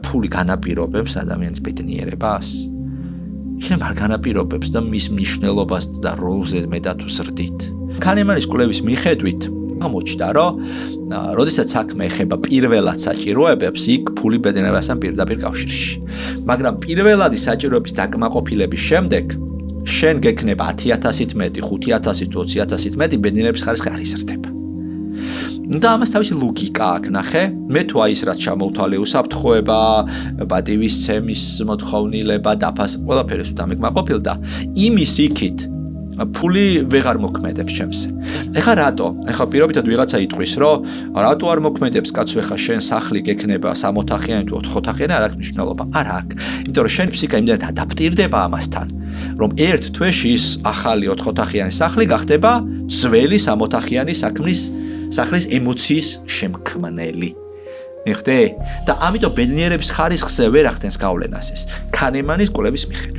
ფული განაპირობებს ადამიანის ბედნიერებას? იქნებ არ განაპირობებს და მის მნიშვნელობას და როლზე მეტად ვზრდით. ქანემანის კვლევის მიხედვით გამოჩნდა, რომ როდესაც საქმე ეხება პირველად საჭიროებებს, იქ ფული ბედნიერებასთან პირდაპირ კავშირში. მაგრამ პირველადი საჭიროების დაკმაყოფილების შემდეგ შენ გექნება 10,000-ით მეტი, 5,000-ით, 20,000-ით მეტი ბედნიერების ხარისხი არ იზრდება. და ამას თავისი ლოგიკა აქვს, ნახე, მე თუ აი ის რაც ჩამოვთვალე უსაფრთხოება, პატივისცემის მოთხოვნილება, დაფას, ყველაფერი თუ დამეკმაყოფილდა, იმის იქით ფული ვეღარ მოქმედებს ჩემზე. ეხლა რატო? ეხლა პირობითად ვიღაცა იტყვის, რომ რატო არ მოქმედებს კაცო, ეხლა შენ სახლი გექნება 3 ოთახიანი თუ 4 ოთახიანი, არ აქვს მნიშვნელობა. არ აქვს. იმიტომ რომ შენ ფსიქა იმდენად ადაპტირდება ამასთან, რომ ერთ თვეში ის ახალი 4 ოთახიანი სახლი გახდება ძველი 3 ოთახიანი სახლის ემოციის შემქმნელი. მიხდი? და ამიტომ ბედნიერების ხარისხზე ვერ ახდენს გავლენას ეს. ქანემანის კვლევის მიხედვით.